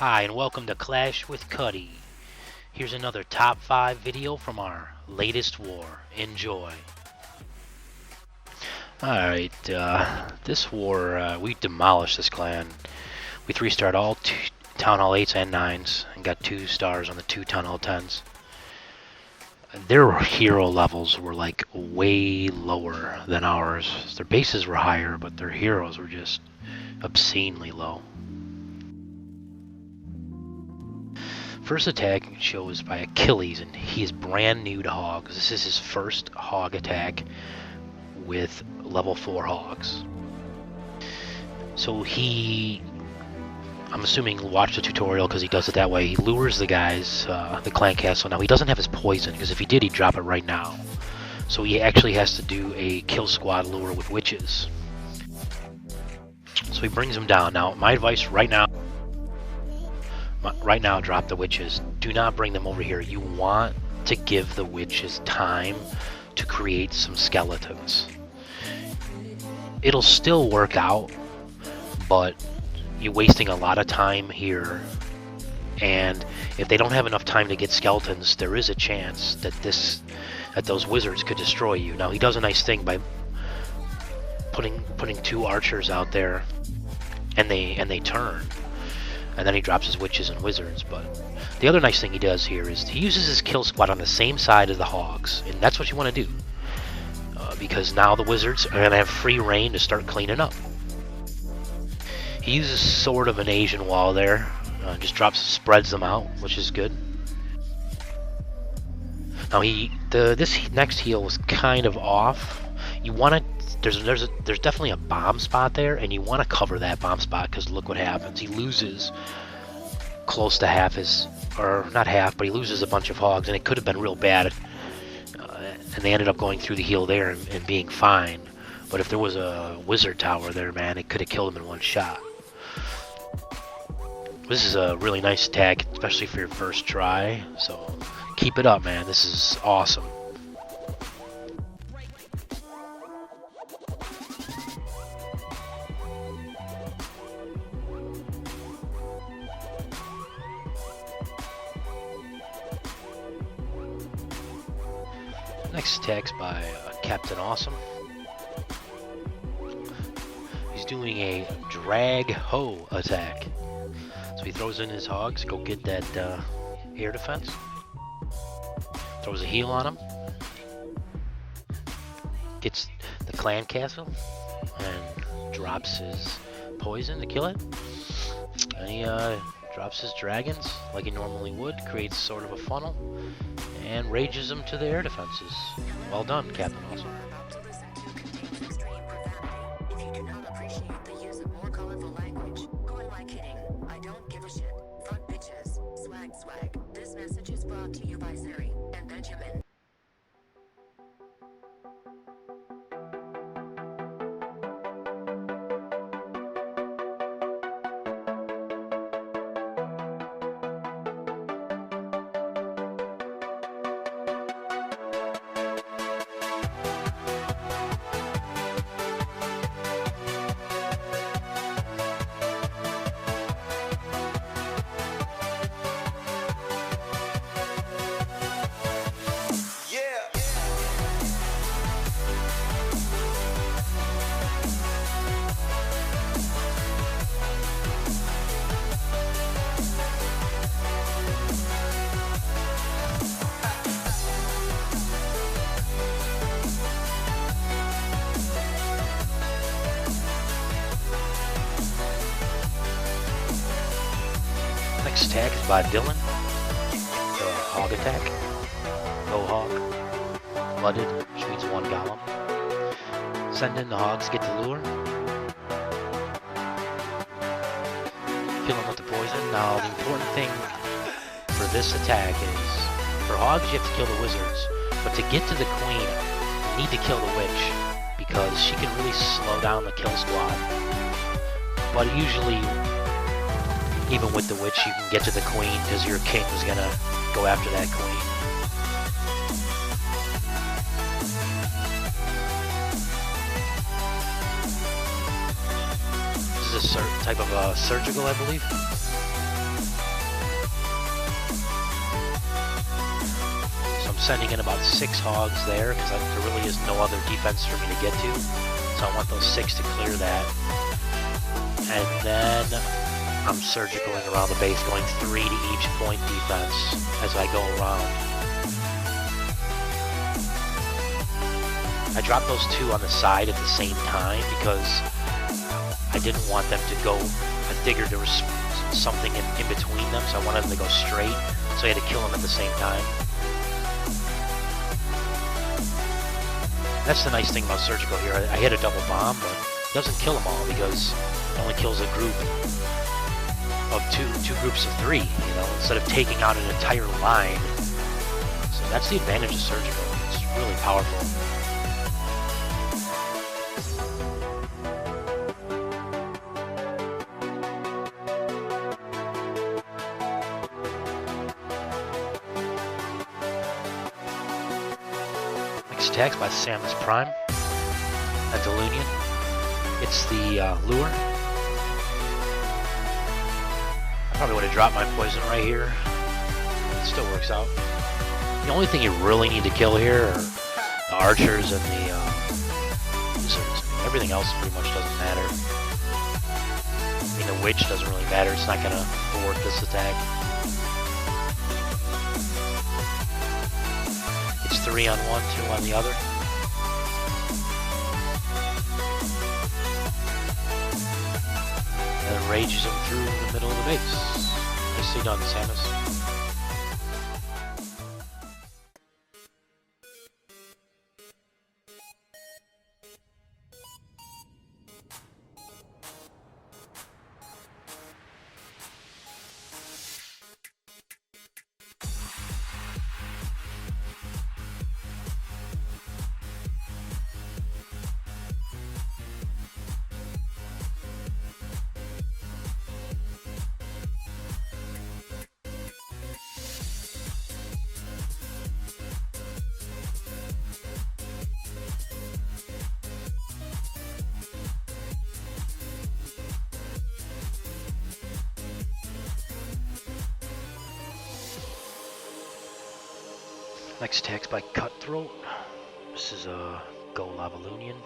Hi and welcome to Clash with Cuddy. Here's another top 5 video from our latest war. Enjoy. Alright, this war, we demolished this clan. We 3-starred all Town Hall 8s and 9s and got 2 stars on the 2 Town Hall 10s. Their hero levels were like way lower than ours. Their bases were higher, but their heroes were just obscenely low. First attack shows by Achilles, and he is brand new to hogs. This is his first hog attack with level 4 hogs. So I'm assuming watched the tutorial because he does it that way. He lures the guys, the clan castle. Now he doesn't have his poison, because if he did, he'd drop it right now. So he actually has to do a kill squad lure with witches. So he brings them down. Now my advice right now, drop the witches. Do not bring them over here. You want to give the witches time to create some skeletons. It'll still work out, but you're wasting a lot of time here. And if they don't have enough time to get skeletons, there is a chance that those wizards could destroy you. Now he does a nice thing by putting 2 archers out there, and they turn. And then he drops his witches and wizards. But the other nice thing he does here is he uses his kill squad on the same side as the hogs, and that's what you want to do, because now the wizards are going to have free reign to start cleaning up. He uses sort of an Asian wall there, spreads them out, which is good. Now this next heal was kind of off. You want to. There's definitely a bomb spot there, and you want to cover that bomb spot, because look what happens. He loses close to half his, or not half, but he loses a bunch of hogs, and it could have been real bad. And they ended up going through the heal there and being fine. But if there was a wizard tower there, man, it could have killed him in one shot. This is a really nice attack, especially for your first try. So keep it up, man. This is awesome. Next attack's by Captain Awesome. He's doing a drag hoe attack. So he throws in his hogs, go get that air defense. Throws a heal on him. Gets the clan castle and drops his poison to kill it. And he drops his dragons like he normally would, creates sort of a funnel, and rages them to the air defenses. Well done, Captain Awesome. This message is brought to you by Siri and Benjamin. Next attack is by Dylan. Hog attack. Go hog. Blooded. Shoots 1 golem. Send in the hogs, get the lure. Kill them with the poison. Now the important thing for this attack is, for hogs you have to kill the wizards, but to get to the queen you need to kill the witch, because she can really slow down the kill squad. But usually, even with the witch, you can get to the queen, because your king is going to go after that queen. This is a type of surgical, I believe. sending in about 6 hogs there because there really is no other defense for me to get to. So I want those 6 to clear that. And then I'm surgicaling around the base, going 3 to each point defense as I go around. I dropped those 2 on the side at the same time because I didn't want them to go. I figured there was something in between them, so I wanted them to go straight. So I had to kill them at the same time. That's the nice thing about surgical here. I hit a double bomb, but it doesn't kill them all because it only kills a group of two groups of 3, you know, instead of taking out an entire line. So that's the advantage of surgical. It's really powerful. Next attack's by Samus Prime at Delunian. It's the lure. Probably would have dropped my poison right here. It still works out. The only thing you really need to kill here are the archers and the wizards. Everything else pretty much doesn't matter. I mean, the witch doesn't really matter. It's not going to thwart this attack. It's 3 on one, 2 on the other. And it rages him through the middle of the base. Nicely done, Samus. Next attack's by Cutthroat. This is a Go Lavalunian.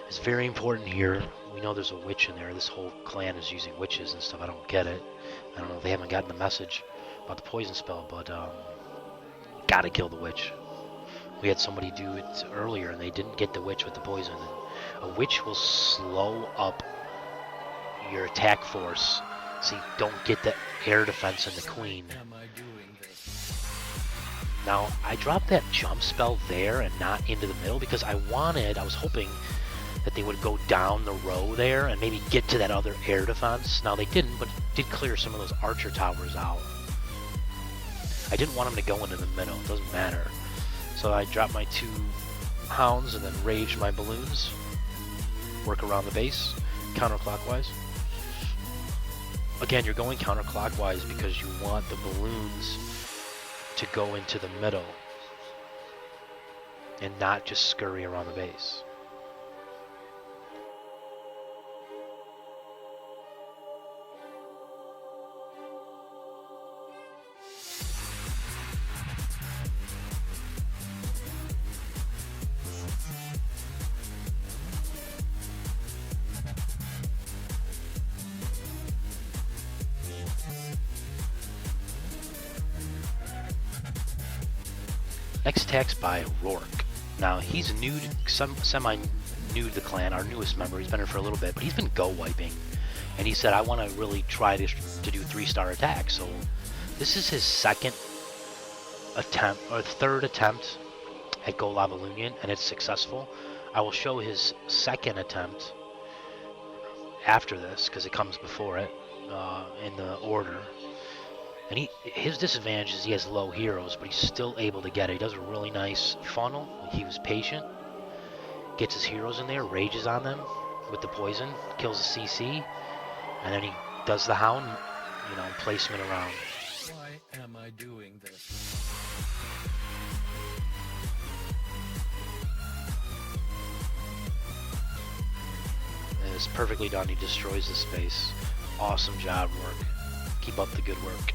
It's very important here. We know there's a witch in there. This whole clan is using witches and stuff. I don't get it. I don't know if they haven't gotten the message about the poison spell, but gotta kill the witch. We had somebody do it earlier and they didn't get the witch with the poison. And a witch will slow up your attack force so you don't get the air defense and the queen. Now, I dropped that jump spell there and not into the middle because I was hoping that they would go down the row there and maybe get to that other air defense. Now, they didn't, but it did clear some of those archer towers out. I didn't want them to go into the middle. It doesn't matter. So I dropped my 2 hounds and then raged my balloons. Work around the base, counterclockwise. Again, you're going counterclockwise because you want the balloons to go into the middle and not just scurry around the base. Next attack's by Rourke. Now, he's semi-new to the clan, our newest member. He's been here for a little bit, but he's been go-wiping. And he said, I want to really try to do 3-star attacks. So this is his second attempt, or third attempt at Go Lavalunian, and it's successful. I will show his second attempt after this, because it comes before it, in the order. And his disadvantage is he has low heroes, but he's still able to get it. He does a really nice funnel. He was patient. Gets his heroes in there, rages on them with the poison, kills the CC, and then he does the hound, placement around. Why am I doing this? And it's perfectly done. He destroys the space. Awesome job, Rourke. Keep up the good work.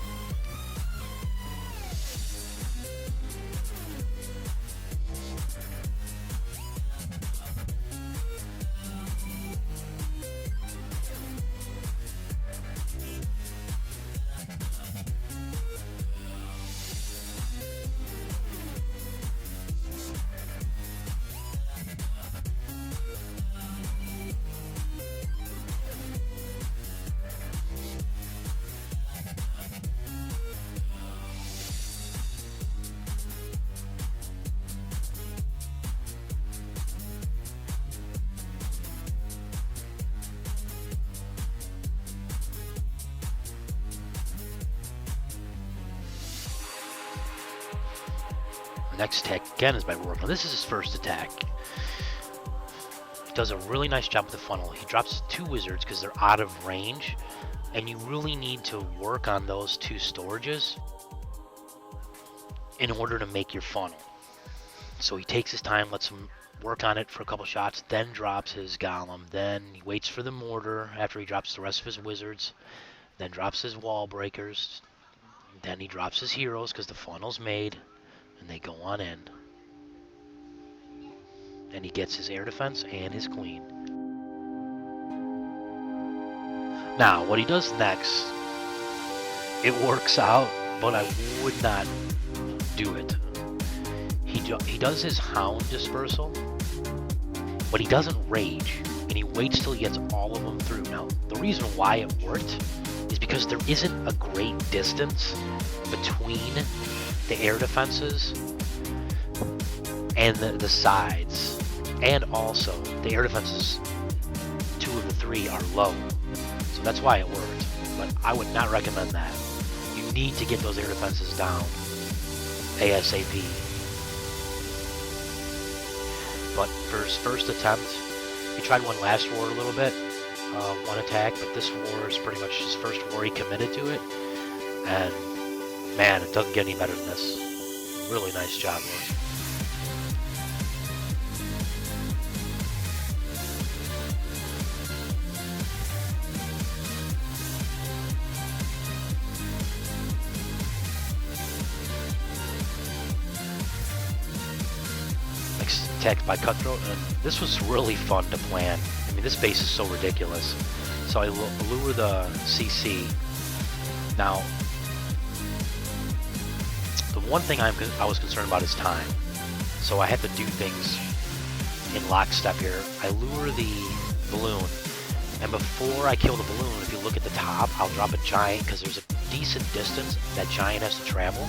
next attack again is by Rourke. Now this is his first attack. He does a really nice job with the funnel. He drops 2 wizards because they're out of range, and you really need to work on those 2 storages in order to make your funnel. So he takes his time, lets him work on it for a couple shots, then drops his golem, then he waits for the mortar after he drops the rest of his wizards, then drops his wall breakers, then he drops his heroes because the funnel's made, and they go on in. And he gets his air defense and his queen. Now, what he does next, it works out, but I would not do it. He does his hound dispersal, but he doesn't rage, and he waits till he gets all of them through. Now, the reason why it worked is because there isn't a great distance between the air defenses and the sides, and also the air defenses, 2 of the 3 are low, so that's why it worked. But I would not recommend that. You need to get those air defenses down ASAP. But for his first attempt, he tried one last war a little bit, 1 attack, but this war is pretty much his first war he committed to it, and man, it doesn't get any better than this. Really nice job, Rourke. Attacked by Cutthroat, and this was really fun to plan. I mean, this base is so ridiculous. So I lure the CC. Now, the one thing I was concerned about is time. So I have to do things in lockstep here. I lure the balloon, and before I kill the balloon, if you look at the top, I'll drop a giant because there's a decent distance that giant has to travel.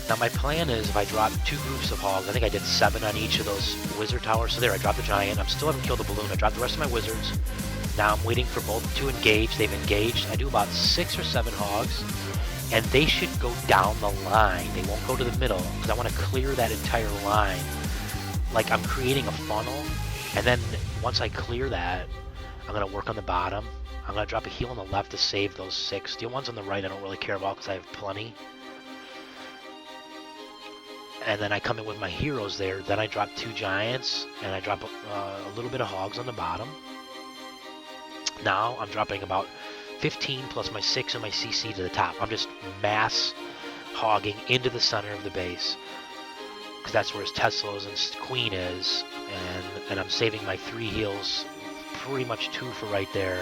Now my plan is if I drop 2 groups of hogs, I think I did 7 on each of those wizard towers. So there, I dropped the giant. I'm still haven't killed the balloon. I dropped the rest of my wizards. Now I'm waiting for both to engage. They've engaged. I do about 6 or 7 hogs, and they should go down the line. They won't go to the middle because I want to clear that entire line. Like I'm creating a funnel, and then once I clear that, I'm going to work on the bottom. I'm going to drop a heal on the left to save those 6. The ones on the right I don't really care about because I have plenty. And then I come in with my heroes there. Then I drop 2 giants, and I drop a little bit of hogs on the bottom. Now I'm dropping about 15 plus my 6 and my CC to the top. I'm just mass hogging into the center of the base because that's where his Teslas and queen is. And I'm saving my 3 heals, pretty much 2 for right there.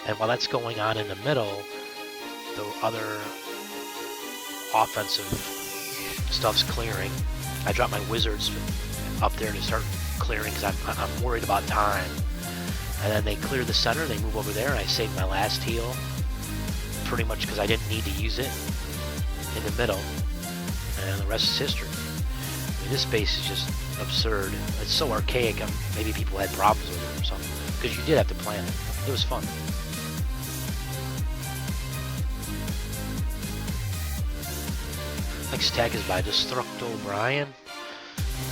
And while that's going on in the middle, the other offensive stuff's clearing. I drop my wizards up there to start clearing because I'm worried about time. And then they clear the center, they move over there, and I save my last heal pretty much because I didn't need to use it in the middle. And the rest is history. I mean, this base is just absurd. It's so archaic, maybe people had problems with it or something because you did have to plan it. It was fun. Next attack is by Destructo Brian,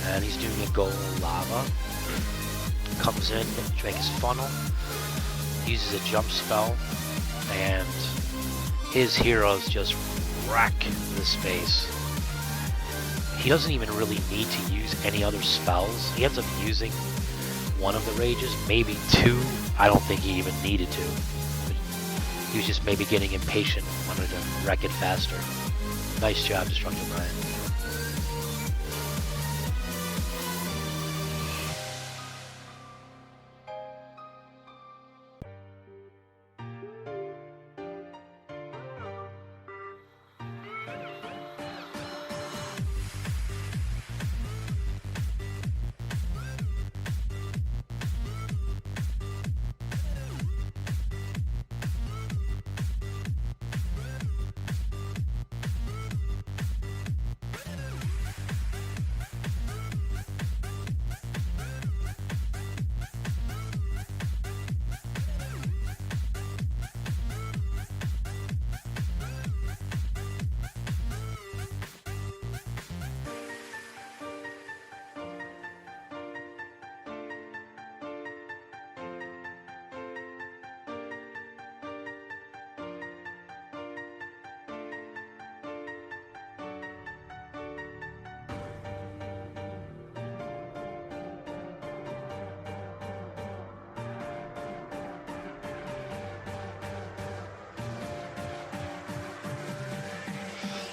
and he's doing a gold lava. Comes in, makes his funnel, uses a jump spell, and his heroes just wreck the space. He doesn't even really need to use any other spells. He ends up using one of the rages, maybe 2. I don't think he even needed to. He was just maybe getting impatient, wanted to wreck it faster. Nice job, Destructo Brian.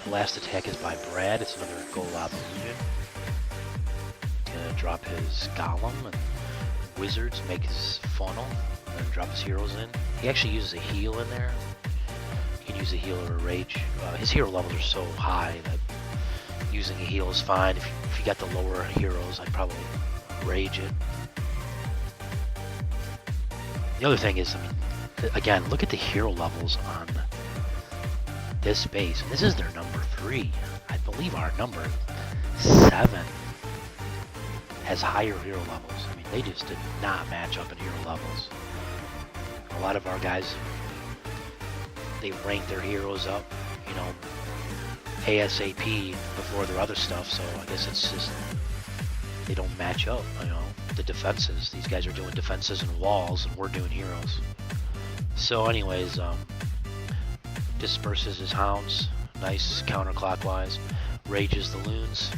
The last attack is by Brad. It's another Golab illusion. Gonna drop his Golem and Wizards, make his funnel, and then drop his heroes in. He actually uses a heal in there. You can use a heal or a rage. His hero levels are so high that using a heal is fine. If you got the lower heroes, I'd probably rage it. The other thing is, I mean, again, look at the hero levels on this base. And this is their number 3. I believe our number 7 has higher hero levels. I mean, they just did not match up in hero levels. A lot of our guys, they rank their heroes up, you know, ASAP before their other stuff, so I guess it's just they don't match up, you know, the defenses. These guys are doing defenses and walls, and we're doing heroes. So anyways, disperses his hounds, nice counterclockwise, rages the loons.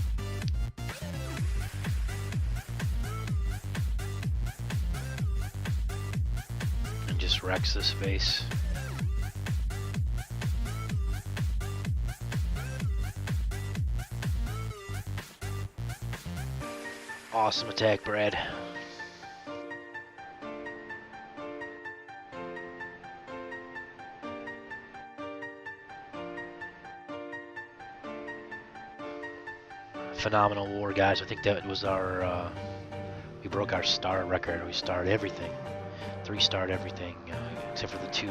And just wrecks this base. Awesome attack, Brad. Phenomenal war, guys. I think that was our, we broke our star record. We starred everything. 3-starred everything, except for the 2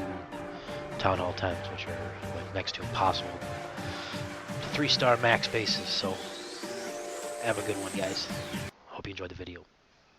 Town Hall 10s, which are like next to impossible. 3-star max bases, so have a good one, guys. Hope you enjoyed the video.